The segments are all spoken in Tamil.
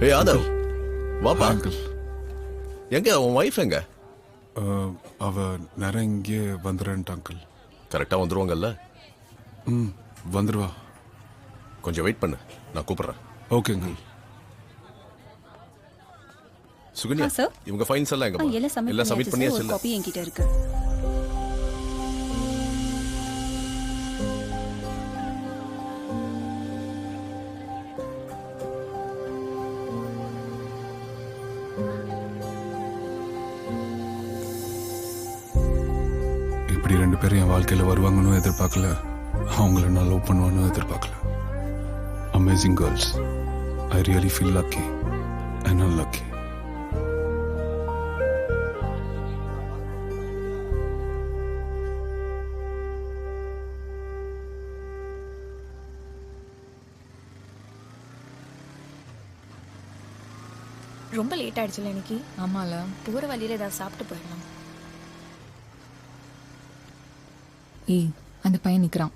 ஏய் ஆதவ் வாப்பா. அங்கிள் எங்க உன் ஒய்ஃப் எங்க? அவ நேரம் இங்கே வந்துடுறேன்ட்டு அங்கிள். கரெக்டா வந்துருவாங்கல்ல? வந்துடுவா. கொஞ்சம் வெயிட் பண்ணு, நான் கூப்பிடுறேன். Okay uncle. சுகன்யா sir. இவங்க ஃபைன்ஸ் எல்லாம் எங்க? எல்லாம் சப்மிட் பண்ணியாச்சு இல்ல? காப்பி என்கிட்ட இருக்கு. இப்படி ரெண்டு பேரும் என் வாழ்க்கையில் வருவாங்கன்னு எதிர்பார்க்கல, அவங்கள நான் லவ் பண்ணுவான்னு எதிர்பார்க்கல. Amazing girls. I really feel lucky and unlucky. ரொம்ப லேட் ஆயிடுச்சுல இன்னைக்கு. ஆமால. போற வழியில ஏதாவது சாப்பிட்டு போயிடலாம். ஏய் அந்த பையன் நிக்கிறான்.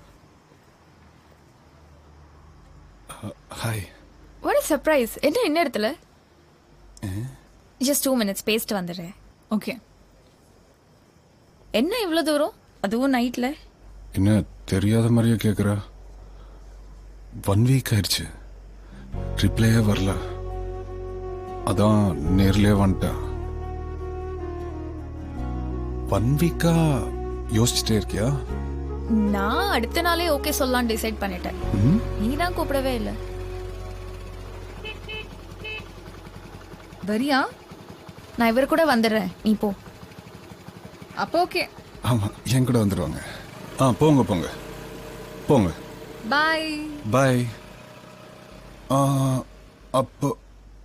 ஹாய். What a surprise. என்ன இடத்துல? just 2 minutes பேசிட்டு வந்துடுறேன். ஓகே. என்ன இவ்வளோ தூரம், அதுவும் நைட்ல? என்ன தெரியாத மாதிரியே கேட்குற? 1 வீக் ஆயிடுச்சு, ரிப்ளையே வரல. அதான் நேர்லயே வந்துட்டேன். 1 வீக்கா யோசிச்சுட்டே இருக்கியா? நான் அடுத்த நாளே ஓகே சொல்லலாம் டிசைட் பண்ணிட்டேன். நீ தான் கூப்பிடவே இல்லை. வரியா? நான் இவர் கூட வந்துடுறேன், நீ போ. அப்போ ஓகே. ஆமாம், என் கூட வந்துடுவாங்க. போங்க போங்க போங்க. பாய். பாய். அப்போ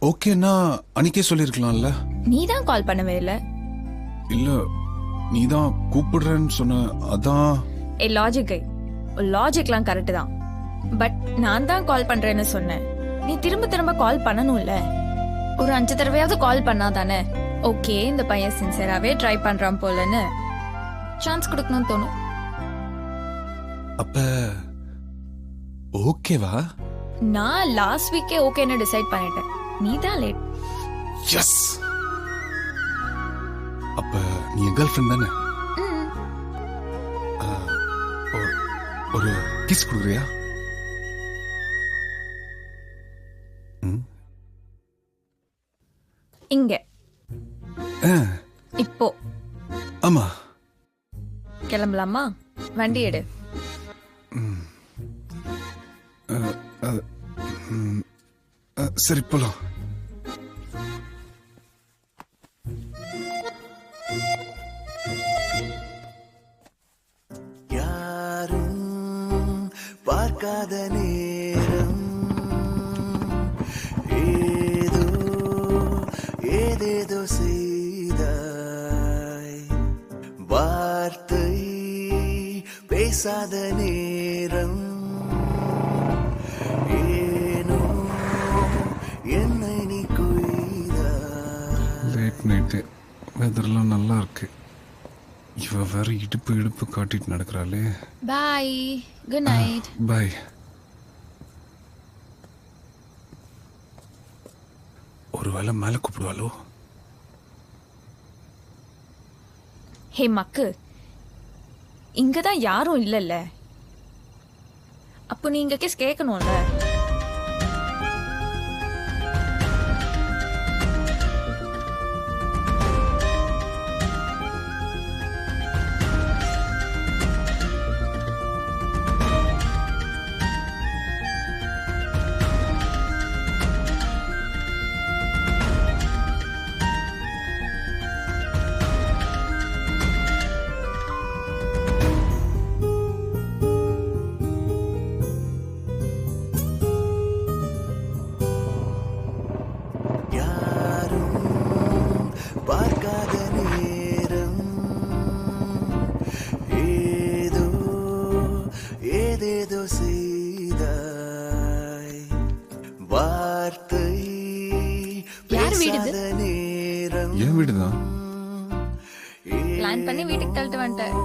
ஓகேன்னா அன்னைக்கே சொல்லியிருக்கலாம்ல? நீ தான் கால் பண்ணவே இல்லை. இல்லை, நீ தான் கூப்பிடுறேன்னு சொன்ன, அதான். லாஜிக்லாம் கரெக்டு தான். பட் நான் தான் கால் பண்றேன்னு சொன்னேன். நீ திரும்ப திரும்ப கால் பண்ணணும்ல. ஒரு 5 தடவையாவது கால் பண்ணாதானே ஓகே இந்த பையன் சின்சியராகவே ட்ரை பண்றான் போலன்னு சான்ஸ் கொடுக்கணும்னு தோணும். அப்ப ஓகேவா? நான் லாஸ்ட் வீக்கே ஓகேன்னு டிசைட் பண்ணிட்டேன். நீ தான் லேட். எஸ். அப்ப நீ என் கேர்ள் ஃப்ரெண்ட் தானே? ஒரு கிஸ் கொடுக்குறியா? இங்க இப்போ ஆமா. கிளம்பலாமா? வண்டி எடு. சரி போலாம். யாரும் பார்க்காத நேரம் ஏதோ ஏதேதோ செய்தாய். வார்த்தை பேசாத நேரம் ஏனோ என்னை நீ கொய்தாய். லேட் நைட்டு, வெதர்லாம் நல்லா இருக்கு. இவ வேற இடுப்பு காட்டிட்டு நடக்கிறாளே. பாய். Good night. பாய். ஒருவேளை மேல கூப்பிடுவாளோ? ஹே மக்கு, இங்கதான் யாரும் இல்லல்ல. அப்போ நீ இங்க கேஸ் கேட்கணும்ல. பார்க்காத நேரம் ஏதோ ஏதேதோ செய்தாய். வார்த்தை யார் வீடு இது? பேசாத நேரம் என் வீடுதான். பிளான் பண்ணி வீட்டுக்கு தள்ளிட்டு வந்துட்டேன்.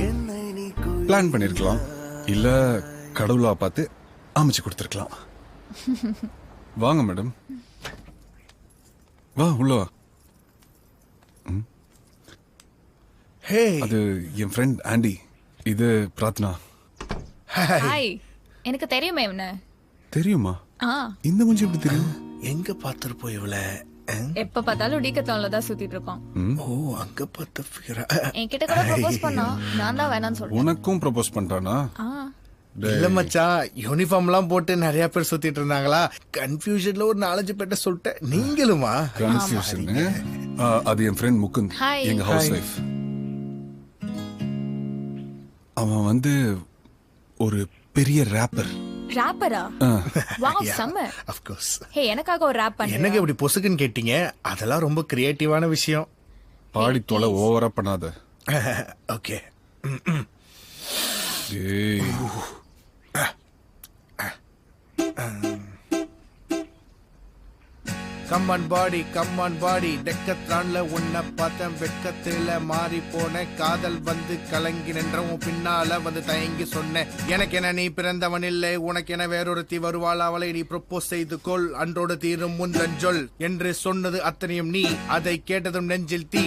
என்னை நீ பிளான் பண்ணிருக்கலாம், இல்ல கடவுளா பார்த்து அமைச்சு கொடுத்துருக்கலாம். வாங்க மேடம். வா உள்ள வா. ஹே அது என் ஃப்ரெண்ட் ஆண்டி. இது பிரார்த்தனா. ஹாய். எனக்கு தெரியுமே இவனை. தெரியுமா? ஆ, இந்த கொஞ்சம் எப்படி தெரியும்? எங்க பாத்திருப்போம் இவள? எப்ப பார்த்தாலும் டீக்கத்தான்ல தான் சுத்திட்டு இருப்பான். ஓ அங்க பார்த்த ஃபிகரா? என்கிட்ட கூட ப்ரோபோஸ் பண்ணா, நான் தான் வேணாம்னு சொல்றேன். உனக்கும் ப்ரப்போஸ் பண்றானா? ஆ, இல்ல மச்சான், யூனிஃபார்ம் எல்லாம் போட்டு நிறைய பேர் சுத்திட்டு இருந்தாங்களா, கன்ஃபியூஷன்ல ஒரு 4-5 பேர்ட்ட சொல்லிட்டேன். நீங்களுமா? கன்ஃபியூஷன். அது என் ஃப்ரெண்ட் முகுந்த், Hi. எங்க ஹவுஸ் ஒய்ஃப். அவன் வந்து ஒரு பெரிய ரேப்பர். ராப்பரா? வாவ், செம்ம. Of course. ஹே, எனக்காக ஒரு ராப் பண்ணு. என்னங்க இப்படி பொசுக்குன்னு கேட்டீங்க? அதெல்லாம் ரொம்ப கிரியேட்டிவான விஷயம். பாடி தொலை, ஓவரா பண்ணாத. ஓகே. ஏய், கம்மான் பாடி டெக்கத்ரான்ல உன்னை பார்த்தேன், வெட்கத்துல மாறி போன காதல் வந்து கலங்கி நின்ற உன் பின்னால வந்து தயங்கி சொன்னேன், எனக்கு என நீ பிறந்தவன் இல்லை, உனக்கு என வேறொருத்தி வருவாள், அவளை நீ ப்ரொப்போஸ் செய்து கொள், அன்றோடு தீரும் முந்தன் சொல் என்று சொன்னது அத்தனையும் நீ. அதை கேட்டதும் நெஞ்சில் தீ.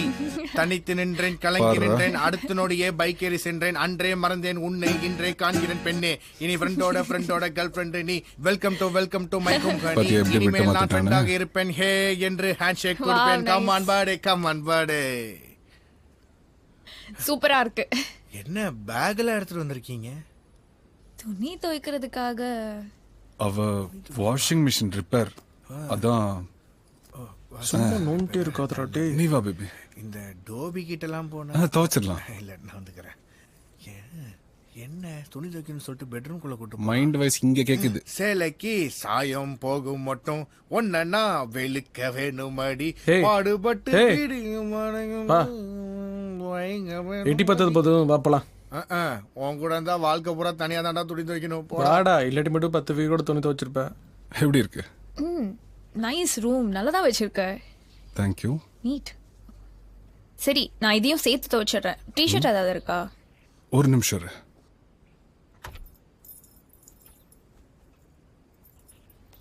தனித்து நின்றேன், கலங்கி நின்றேன், அடுத்த நொடியே பைக் ஏறி சென்றேன், அன்றே மறந்தேன் உன்னை, இன்றே காண்கிறேன் பெண்ணே, இனி ஃப்ரெண்டோட கேர்ள் ஃப்ரெண்டு நீ. வெல்கம் டு மை கம்பெனி, பாத்தியா எப்படி இனிமேல் நான் விட்டு ஃப்ரெண்டாக இருப்பேன். ஹே என்று ஹேண்ட்ஷேக் கொடுப்பேன். nice. Come on birthday. சூப்பரா இருக்கு. என்ன பேக்ல எடுத்துட்டு வந்திருக்கீங்க? துணி துவைக்கிறதுக்காக. அவ வாஷிங் மிஷின் ரிப்பேர். அதான். சும்மா நோண்டே இருக்காதடா டேய். நீ வா பேபி. இந்த டோபி கிட்ட எல்லாம் போனா துவைச்சிடலாம். இல்ல நான் வந்துக்கிறேன். என்ன துணி துவைக்கணும்னு சொல்லிட்டு பெட்ரூம்குள்ள கூட்டு மைண்ட் வைஸ் இங்க கேக்குது. சேலைக்கு சாயம் போகும் மட்டும் ஒன்னா வெளுக்க வேணும் அடி, ஏய், பாடுபட்டு ஏய். பிடியும் மனையும் வா. வைங்க வேணும். எட்டி பார்த்தது போதும் வாப்பலாம். உன் கூட இருந்தா வாழ்க்கை பூரா தனியா தாண்டா துணி துவைக்கணும். போடா. வாடா, இல்லாட்டி மட்டும் 10 வீடு கூட துணி துவைச்சிருப்பேன். எப்படி இருக்கு? நைஸ் ரூம், நல்லதா வச்சிருக்க. தேங்க்யூ. நீட். சரி, நான் இதையும் சேர்த்து துவைச்சிடுறேன். டிஷர்ட் ஏதாவது இருக்கா? ஒரு நிமிஷம் இரு.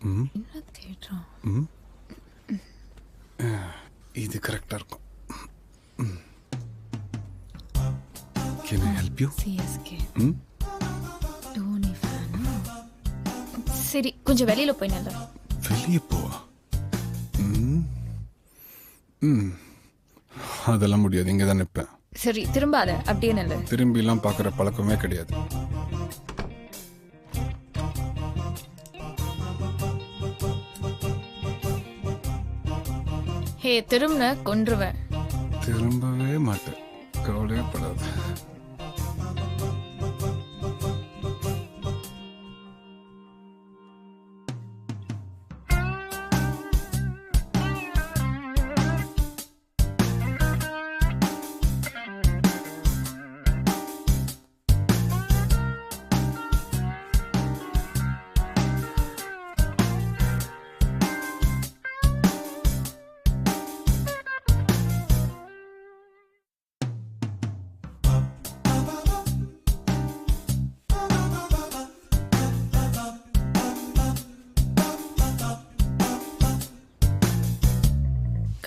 என்ன தேடுறான்? இது கரெக்டா இருக்கும். Can I help you? CSK. Dhoni ஃபேனா? சரி, கொஞ்சம் வெளியில போய் நில்லு. வெளியே போவா? அதெல்லாம் முடியாது, இங்க தான் நிற்பேன். சரி, திரும்பாத, அப்படியே நில்லு. திரும்பி எல்லாம் பாக்குற பழக்கமே கிடையாது. ஹே, திரும்ப கொன்றுவேன். திரும்பவே மாட்டேன், கவலையே படாத.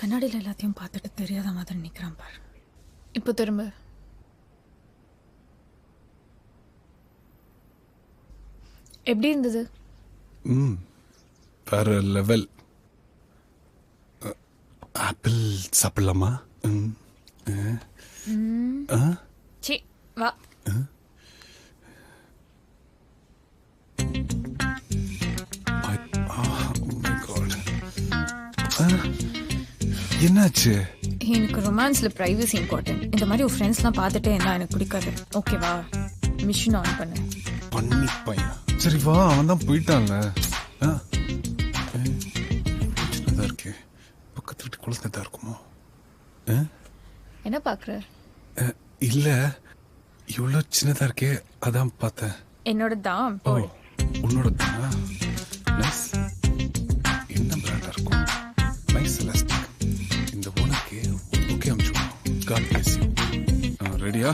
கண்ணாடியில் எல்லாத்தையும் பார்த்துட்டு தெரியாத மாதிரி நிற்கிறான் பாரு. இப்போ திரும்ப. எப்படி இருந்தது? வேற லெவல். ஆப்பிள் சாப்பிடலாமா? சி, வா. என்னாச்சு? எனக்கு ரொமான்ஸ்ல பிரைவசி இம்பார்ட்டன்ட். இந்த மாதிரி ஒரு ஃப்ரெண்ட்ஸ்லாம் பார்த்துட்டே இருந்தா எனக்கு பிடிக்காது. ஓகேவா? மிஷின் ஆன் பண்ணு. பண்ணி பையன். சரி வா, அவன் தான் போயிட்டான்ல. சின்னதா இருக்கே, பக்கத்து வீட்டு குழந்தைதான் இருக்குமோ? என்ன பாக்குற? இல்ல, இவ்வளோ சின்னதா இருக்கே, அதான் பார்த்தேன். என்னோட தான். ஓ, உன்னோட தான். நைஸ். என்ன பிராண்டா இருக்கும்? Nice elastic. இந்த ஓனருக்கு ஓகே அனுப்பிச்சுடுவோம். God bless you. ரெடியா?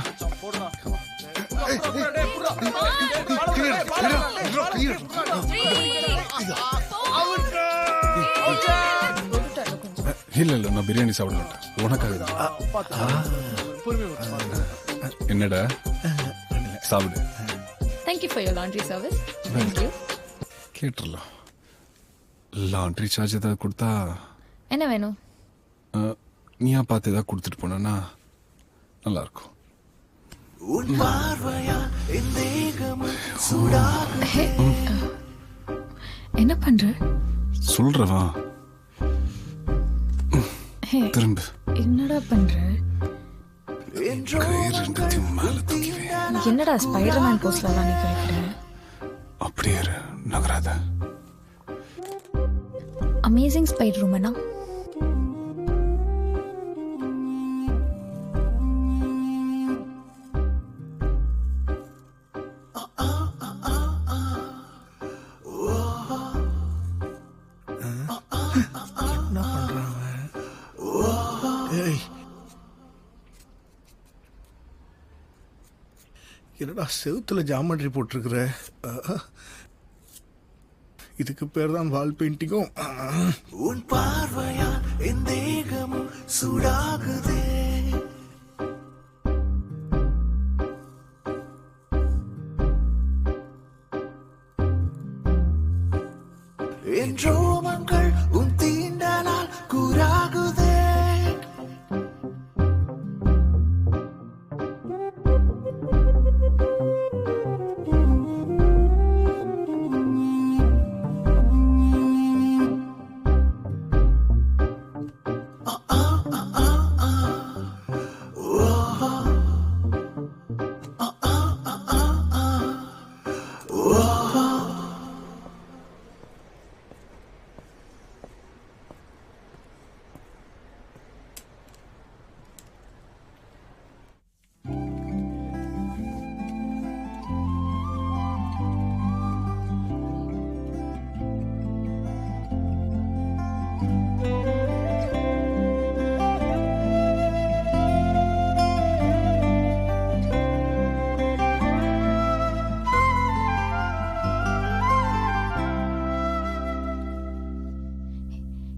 இல்ல நான் பிரியாணி சாப்பிட மாட்டேன் உனக்காக தான். என்னடா சாப்பிடு. Thank you for your laundry service. Thank you. கேட்டுடலாம். லாண்ட்ரி சார்ஜ் ஏதாவது கொடுத்தா என்ன வேணும்? நீயா பார்த்து ஏதாவது கொடுத்துட்டு போனா நல்லா இருக்கும். என்ன பண்ற? சொல்றவா திரும்ப என்னடா பண்ற? கை ரெண்டுத்தையும் மேல தூக்கி வை. என்னடா ஸ்பைடர்மேன் போஸ்ட்லாம் நீ கேக்குற? அப்படியே இரு, நகராத. Amazing spider உமனா? என்னடா செவுத்துல ஜாமெட்ரி போட்டிருக்கிற? இதுக்கு பேர் தான் வால் பெயிண்டிங்கும். உன் பார்வையா என் தேகமும் சூடாகுதே. என் ரோமங்கள் உன் தீண்டலால் கூறாகுதே.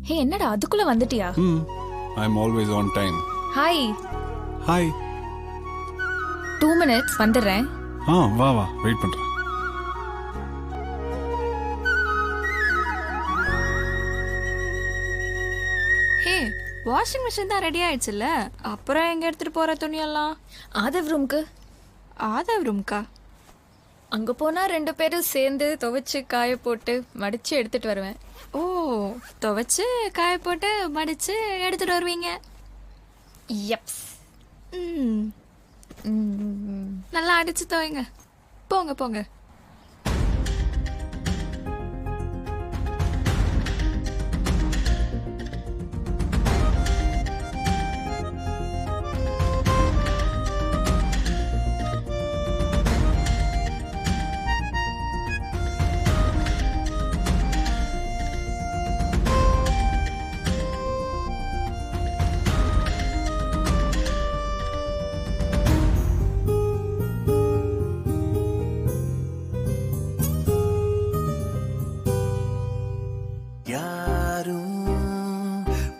ஹே, என்னடா அதுக்குள்ள வந்துட்டியா? I am always on time. Hi. Hi. 2 minutes வந்துடுறேன். வா வெயிட் பண்றேன். ஹே, வாஷிங் மிஷின் தான் ரெடி ஆயிடுச்சுல்ல, அப்புறம் எங்க எடுத்துட்டு போற துணியெல்லாம்? ஆதவ் ரூம்க்கு. ஆதவ் ரூம்க்கா? அங்க போனா 2 பேரும் சேர்ந்து துவைச்சு காய போட்டு மடிச்சு எடுத்துட்டு வருவேன். ஓ, துவைச்சு காய போட்டு மடிச்சு எடுத்துட்டு வருவீங்க? எப்ஸ். நல்லா அடிச்சு துவைங்க. போங்க போங்க.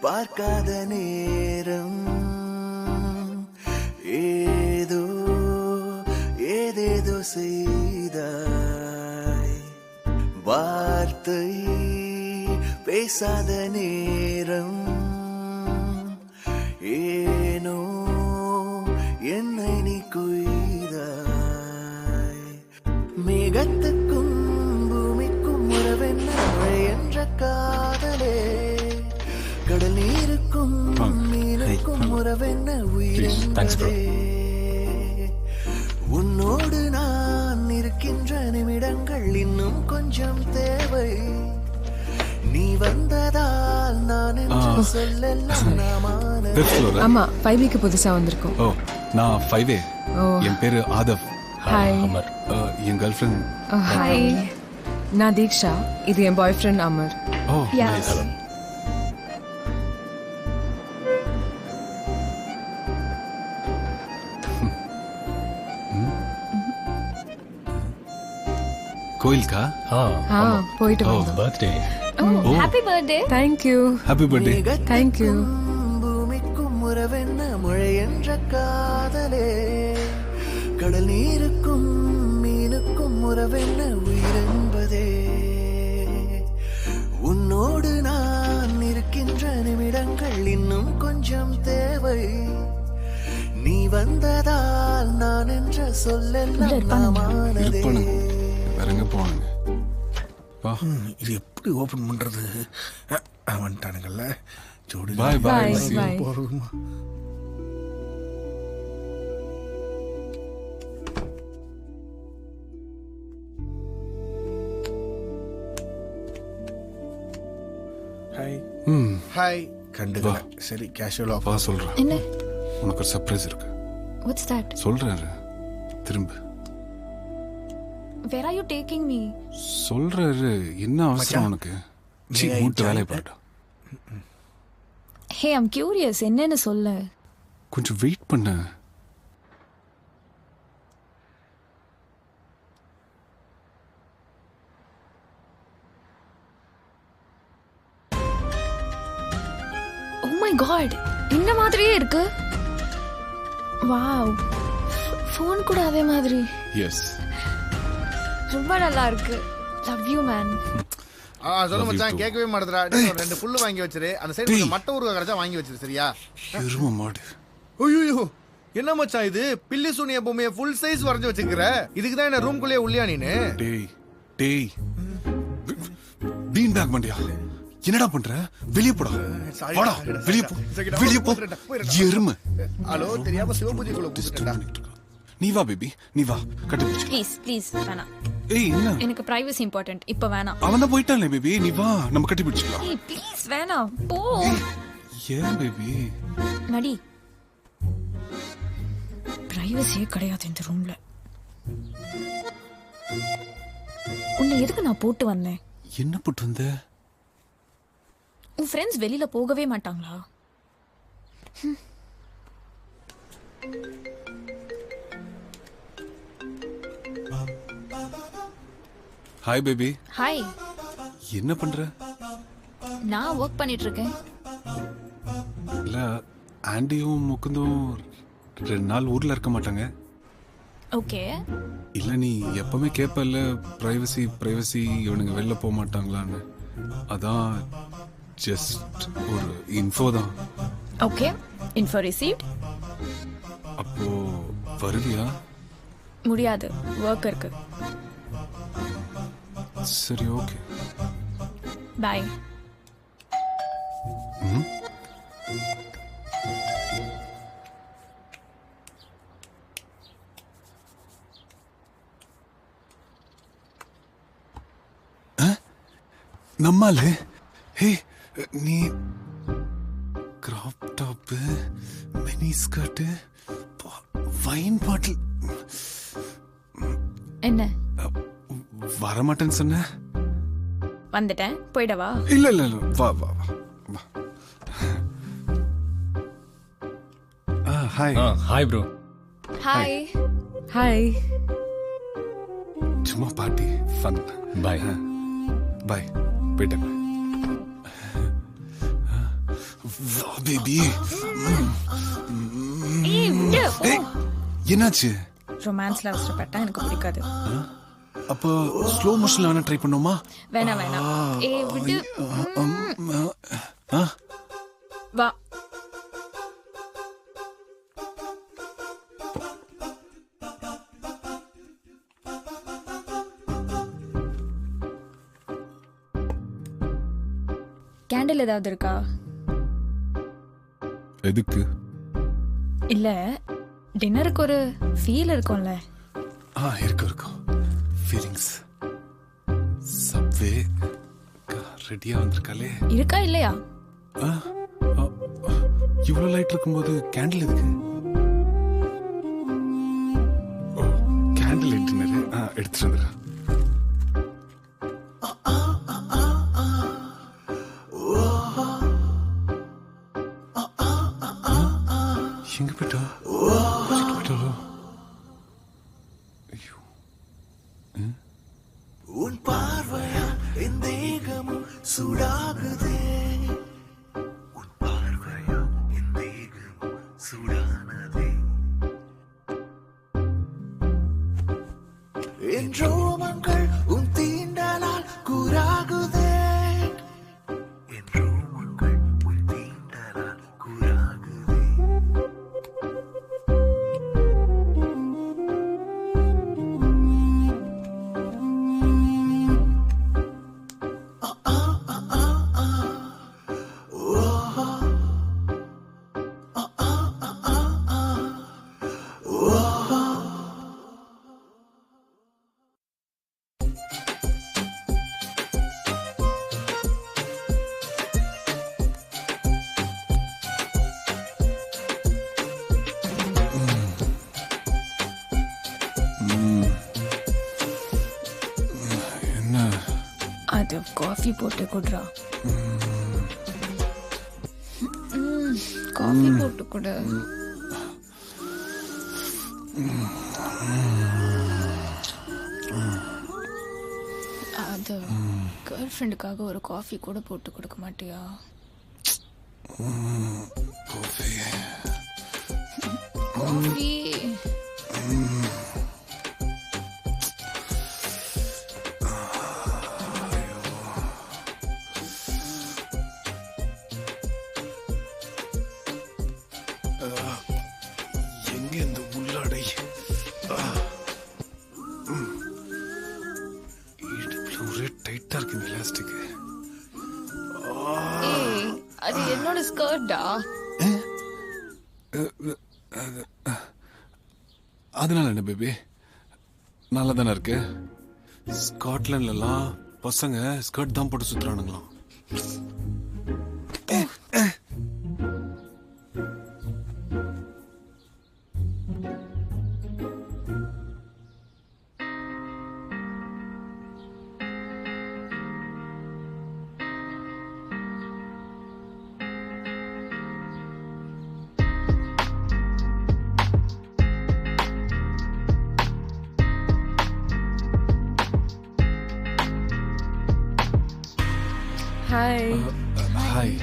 பார்க்காத நேரம் ஏதோ ஏதேதோ செய்தாய். வார்த்தை பேசாத நேரம் ஏனோ என்னை நீ கொய்தாய். மேகத்துக்கும் பூமிக்கும் உறவென்ன என்ற காதலே, கடல் நீருக்கும் மீனுக்கும் உறவென்ன உயிரென்றதே. உன்னோடு நான் இருக்கின்ற நிமிடங்கள் இன்னும் கொஞ்சம் தேவை. நீ வந்ததால் நான் என்று சொல்லலாம் நாமான. ஆமா 5Bக்கு புதுசா வந்திருக்கோம். ஓ, நான் 5A. என் பேரு ஆதவ். ஹாய். என் கேர்ள் ஃப்ரெண்ட். ஹாய். நான் தீக்ஷா. இது என் பாய் ஃப்ரெண்ட் அமர். ஓ, Yes. கோயிலுக்கா? போயிட்டு வந்தோம். Birthday. Happy birthday. Thank you. Happy birthday. Thank you. பூமிக்கும் உறவென்ன மழை என்ற காதலே, கடல் நீருக்கும் மீனுக்கும் உறவென்ன உயிரென்பதே, உன்னோடு நான் இருக்கின்ற நிமிடங்கள் இன்னும் கொஞ்சம் தேவை, நீ வந்ததால் நான் என்ற சொல்லெல்லாம் நாமானதே. வேற எங்க போவானுங்க? இது எப்படி ஓபன் பண்றது? வந்துட்டானுங்கல்ல ஜோடி. பாய் பாய். பாய். போறோமா? ஹாய். ஹாய். கண்டுக்கல. சரி கேஷுவலா வா சொல்றேன். என்ன? உனக்கு ஒரு சர்ப்ரைஸ் இருக்கு. What's that? சொல்றாரு. திரும்ப. Where are you taking me? சொல்றாரு. என்ன அவசரம் உனக்கு? சீ மூட்டு வேலைய பாருடா. ஹே ஐம் கியூரியஸ், என்னன்னு சொல்ல. கொஞ்சம் வெயிட் பண்ண. ஓ மை காட், இந்த மாதிரியே இருக்கு. வாவ், ஃபோன் கூட அதே மாதிரி. எஸ். ரொம்ப நல்லா இருக்கு. Love you man. சொல்ல மச்சான், கேட்கவே மாட்டேறா. டேய் ஒரு 2 புல்லு வாங்கி வச்சிரு. அந்த சைடுல மட்ட ஊர்க கரெக்ட்டா வாங்கி வச்சிரு சரியா? எரும மாடு. ஐயோ என்ன மச்சான் இது? பில்லி சூனிய பொம்மையை ஃபுல் சைஸ் வரைஞ்சு வச்சிருக்கிற. இதுக்கு தான் என்ன ரூம் குள்ளே உள்ளியா நீனு? டேய் டேய் பீன் பேக் மண்டியா, என்னடா பண்ற? வெளிய போடா. வாடா வெளிய போ. வெளிய போ. எரும. ஹலோ, தெரியாம சிவபூஜைக்குள்ள போட்டுட்டா. நீ வா பேபி, நீ வா. கட்டி பிடிச்சு. ப்ளீஸ் ப்ளீஸ் வேணாம். ஏய் என்ன? எனக்கு பிரைவசி இம்பார்ட்டன்ட். இப்போ வேணாம். அவன் தான் போயிட்டானே பேபி, நீ வா நம்ம கட்டி பிடிச்சுக்கலாம். ஏய் ப்ளீஸ் வேணாம், போ. ஏன் பேபி? நடி. பிரைவசியே கிடையாது இந்த ரூம்ல. உன்னை எதுக்கு நான் போட்டு வந்தேன்? என்ன போட்டு வந்த? உன் ஃப்ரெண்ட்ஸ் வெளியில போகவே மாட்டாங்களா? Hi baby. ஹாய். என்ன பண்ற? நான் ஒர்க் பண்ணிட்டு இருக்கேன். இல்ல ஆண்டியும் முகுந்தும் 2 நாள் ஊர்ல இருக்க மாட்டாங்க. ஓகே. இல்ல நீ எப்பவுமே கேப்பல்ல பிரைவசி பிரைவசி, இவனுங்க வெளில போக மாட்டாங்களான்னு. அதான் ஜஸ்ட் ஒரு இன்ஃபோ தான். Okay, info received. அப்போ வருவியா? முடியாது, ஒர்க் இருக்கு. சரி ஓகே பாய். நம்மாலே. ஹே நீ crop top, mini skirt, wine bottle. என்ன வரமாட்டேன்னு சொன்ன? வந்துட்டேன், போயிடவா? இல்ல இல்ல இல்ல, வா வா வா வா. Hi. Hi bro. Hi. Hi. சும்மா பார்ட்டி ஃபன். பாய். பாய். போயிட்டேன். வா பேபி. ஏய் விடு. என்னாச்சு? ரொமான்ஸ்ல அவசரப்பட்டா எனக்கு பிடிக்காது. அப்போ ஸ்லோ மோஷன்ல வேணா ட்ரை பண்ணுமா? வேணாம் வேணாம். ஏய் விடு. வா. கேண்டில் ஏதாவது இருக்கா? எதுக்கு? இல்ல டின்னருக்கு ஒரு ஃபீல் இருக்கும்ல. இருக்கும் இருக்கும். ஃபீலிங்ஸ். சப்வே ரெடியா வந்திருக்காளே. இருக்கா இல்லையா? இவ்வளவு லைட் இருக்கும்போது கேண்டில் எதுக்கு? கேண்டில் டின்னர் எடுத்துட்டு வந்துடுறேன். எங்க போயிட்டா? போயிட்டாலோ? உன் பார்வையா என் தேகமும் சூடாகுதே உன் பார்வையோ என் தேகமோ சூடானதே என் ரோமங்கள் உன் தீண்டலால் கூறாகுதே என் ரோமங்கள் உன் தீண்டலால் கூறாகுதே என்ன அது காஃபி போட்டு குடுறா. காஃபி போட்டு கொடு. அது கேர்ள் ஃப்ரெண்டுக்காக ஒரு காஃபி கூட போட்டு கொடுக்க மாட்டியா? காஃபி காஃபி எங்க இந்த உள்ளாடை இடுப்புல ஒரே டைட்டா இருக்கு இந்த எலாஸ்டிக். ஏய், அது என்னோட ஸ்கர்ட்டா? அதனால என்ன பேபி, நல்லா தானே இருக்கு. ஸ்காட்லாண்ட்லாம் பசங்க ஸ்கர்ட் தான் போட்டு சுத்துறானுங்களாம். ஹாய். ஹாய்.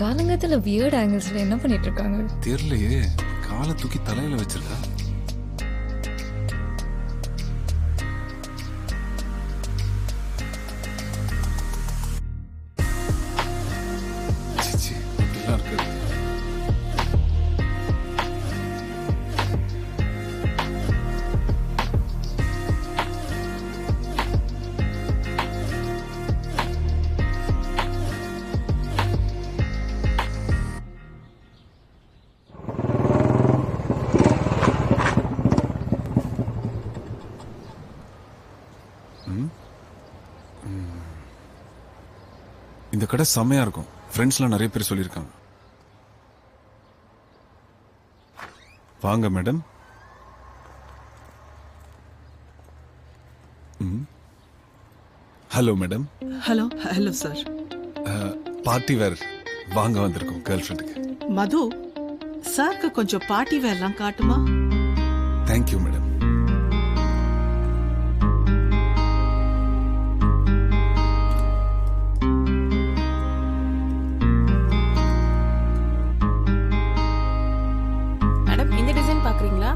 காலங்கத்துல வியர்ட் ஆங்கிள்ஸ்ல என்ன பண்ணிட்டு இருக்காங்க? தெரியலையே, காலை தூக்கி தலையில வச்சிருக்கா. சீ, அப்படிலாம் இருக்காது. இந்த கடை செம்மையா இருக்கும். ஃப்ரெண்ட்ஸ்லாம் நிறைய பேர் சொல்லியிருக்காங்க. வாங்க madam. Hello madam. Hello hello sir. Party wear வாங்க வந்திருக்கோம் கேர்ள் ஃப்ரெண்டுக்கு. மது, சாருக்கு கொஞ்சம் பார்ட்டி வேர்லாம் காட்டுமா? Thank you madam. மேடம், இந்த டிசைன் பாக்குறீங்களா?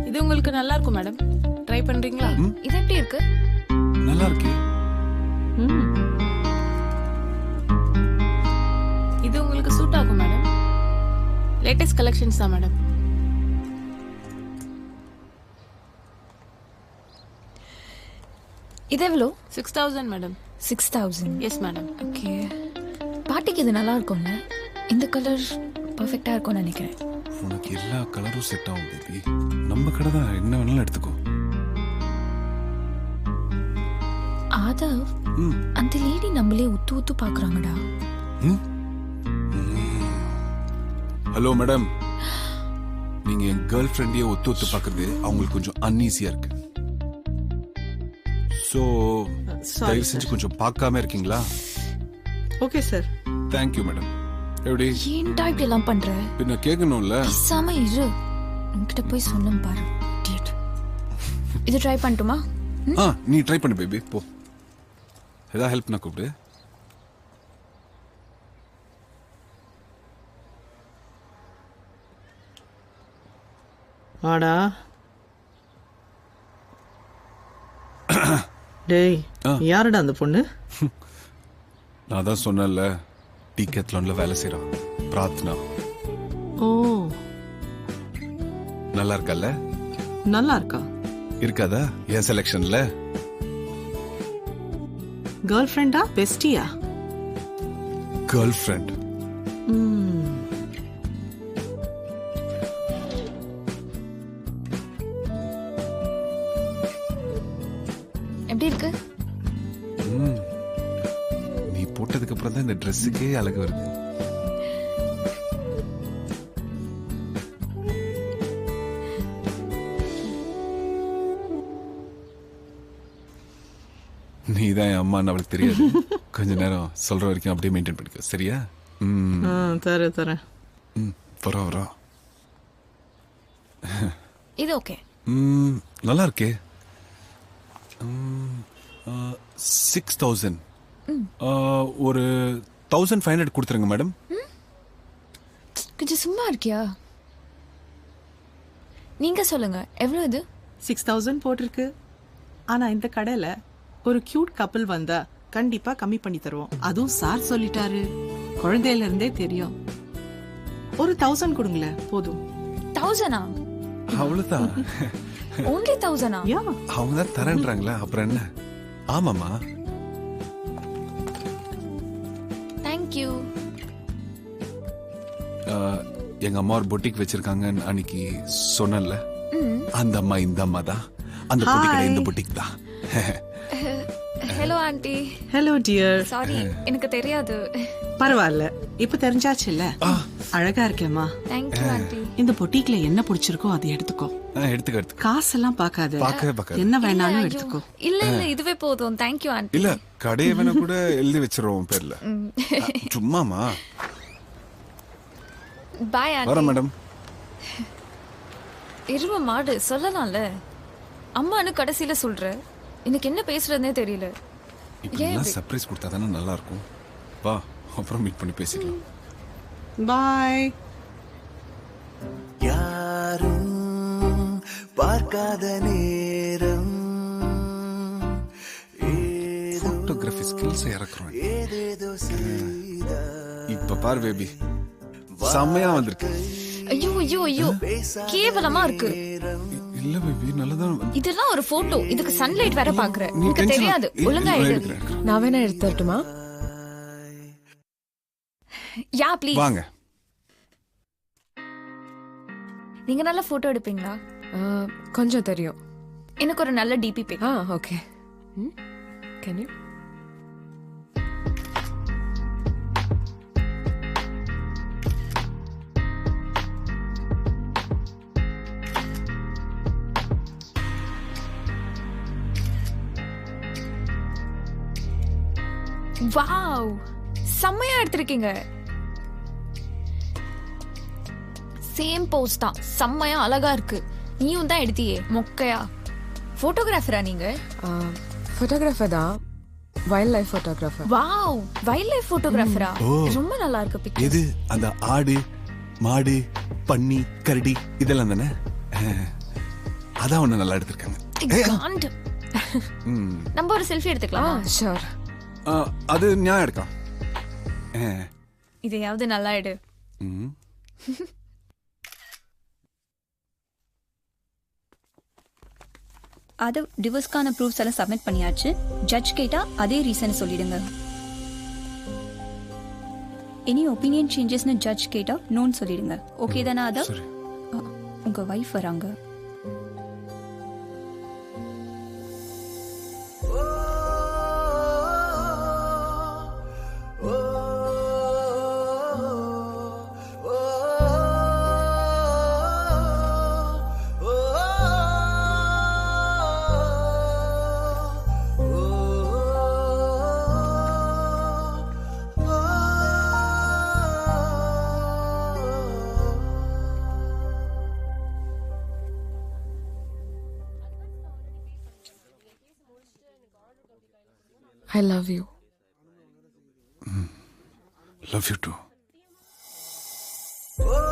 இது உங்களுக்கு நல்லா இருக்கும் மேடம். ட்ரை பண்றீங்களா? இது எப்படி இருக்கு? நல்லா இருக்கு. இது உங்களுக்கு சூட் ஆகும் மேடம். லேட்டஸ்ட் கலெக்ஷன்ஸ் தான் மேடம். இது எவ்வளோ? 6000 மேடம். 6000. Yes madam. ஓகே. பார்ட்டிக்கு இது நல்லா இருக்கும்ல? இந்த கலர் பர்ஃபெக்டா இருக்கும்னு நினைக்கிறேன். உனக்கு எல்லா கலரும் செட் ஆகும் பேபி. நம்ம கடை தான், என்ன வேணாலும் எடுத்துக்கோ. ஆதவ், அந்த லேடி நம்மளே உத்து உத்து பாக்குறாங்கடா. ஹலோ மேடம், நீங்க என் கேர்ள் ஃப்ரெண்டையே ஒத்து ஒத்து பாக்குறது அவங்களுக்கு கொஞ்சம் அன்ஈஸியா இருக்கு. சோ தயவு செஞ்சு கொஞ்சம் பார்க்காம இருக்கீங்களா? Okay sir. Thank you madam. எப்படி ஏன்டா இப்படி எல்லாம் பண்ற? பின்ன கேட்கணும்ல. பேசாம இரு. உன்கிட்ட போய் சொன்னேன் பாரு idiot. இது ட்ரை பண்ணட்டுமா? நீ ட்ரை பண்ணு பேபி போ. ஏதாவது ஹெல்ப்னா கூப்பிடு. வாடா. டேய் யாருடா அந்த பொண்ணு? நான் தான் சொன்னேன்ல, டீகேத்லான்ல வேலை செய்றான். பிரார்த்தனா. ஓ நல்லா இருக்கல்ல? நல்லா இருக்கா? இருக்காதா என் செலெக்ஷன்ல? கேர்ள் ஃப்ரெண்டா பெஸ்டியா? Girl friend. எப்படி இருக்கு? நீ போட்டதுக்கு அப்புறம் தான் இந்த ட்ரெஸ்ஸுக்கே அழகு வருது. நீ தான் என் அம்மான்னு அவளுக்கு தெரியாது. கொஞ்ச நேரம் சொல்ற வரைக்கும் அப்படியே மெயின்டைன் பண்ணிக்க, சரியா? தரேன். வரா இது ஓகே. நல்லா இருக்கே. 6000 ஒரு 1500 கொடுத்துருங்க மேடம். கொஞ்சம் சும்மா இருக்கியா? நீங்க சொல்லுங்க எவ்வளவு இது? 6000 போட்டிருக்கு. ஆனா இந்த கடையில ஒரு கியூட் கப்பல் வந்தா கண்டிப்பா கம்மி பண்ணி தருவோம். அதுவும் சார் சொல்லிட்டாரு, குழந்தையில இருந்தே தெரியும். ஒரு 1000 கொடுங்களேன் போதும். 1000? அவ்வளவுதான். only 1000? யா அவங்க தான் தரேன்றாங்களா, அப்புறம் என்ன? ஆமாமா. Thank you. எங்க அம்மா ஒரு பொட்டிக் வச்சிருக்காங்கன்னு அன்னைக்கு சொன்னேன்ல, அந்த அம்மா இந்த அம்மா தான். அந்த பொட்டிக் இந்த பொட்டிக் தான். Hello aunty. Hello dear. Sorry எனக்கு தெரியாது. பரவாயில்ல, இப்ப தெரிஞ்சாச்சு இல்ல. அழகா இருக்கேம்மா. Thank you aunty. இந்த பொட்டிக்ல என்ன பிடிச்சிருக்கோ அதை எடுத்துக்கோ. எடுத்துக்க. காசெல்லாம் பார்க்காத, பார்க்காத. என்ன வேணாலும் எடுத்துக்கோ. இல்ல இதுவே போதும். Thank you aunty. இல்ல கடையை வேணா கூட எழுதி வச்சிருவோம் பேர்ல. சும்மாமா. Bye aunty. வர மேடம். எரும மாடு சொல்லலாம்ல. அம்மானு கடைசியில சொல்ற. எனக்கு என்ன பேசுறதுனே தெரியல. இப்படிலாம் சர்ப்ரைஸ் கொடுத்தா தானே நல்லா இருக்கும். வா அப்புறம் மீட் பண்ணி பேசிக்கலாம். பாய். யாரும் பார்க்காத நேரம் போட்டோகிராஃபி ஸ்கில்ஸ் இறக்குறோம். இப்ப பாரு பேபி, செம்மையா வந்திருக்கு. ஐயோ ஐயோ ஐயோ கேவலமா இருக்கு. இல்ல பேபி நல்லதான். இதெல்லாம் ஒரு போட்டோ, இதுக்கு சன்லைட் வேற பாக்குற. எனக்கு தெரியாது, ஒழுங்கா எடு. நான் வேணா எடுத்துட்டுமா? யா ப்ளீஸ். வாங்க. நீங்க நல்ல போட்டோ எடுப்பீங்களா? கொஞ்சம் தெரியும். எனக்கு ஒரு நல்ல DP pic. Okay. Can you? Wow, செம்மையா எடுத்திருக்கீங்க. சேம் போஸ் தான், செம்மையா அழகா இருக்கு. நீயும் தான் எடுத்தியே மொக்கையா. போட்டோகிராஃபரா நீங்க? ஃபோட்டோகிராஃபர் தான், wildlife photographer. Wow, wildlife ஃபோட்டோகிராஃபரா? ரொம்ப நல்லா இருக்கு பிக். எது அந்த ஆடு மாடு பன்னி கரடி இதெல்லாம் தானே? அதான் ஒண்ணு நல்லா எடுத்திருக்காங்க. நம்ம ஒரு செல்ஃபி எடுத்துக்கலாம். ஷூர். அது நியாயம் எடுக்கலாம். இதையாவது நல்லா எடு. அது டிவோர்ஸ்க்கான ப்ரூஃப்ஸ் எல்லாம் சப்மிட் பண்ணியாச்சு. ஜட்ஜ் கேட்டா அதே ரீசன் சொல்லிடுங்க. எனி ஒப்பீனியன் சேஞ்சஸ்னு ஜட்ஜ் கேட்டா நோன்னு சொல்லிடுங்க. ஓகே தானே? அதான் உங்க வைஃப் வராங்க. I love you. Love you too. O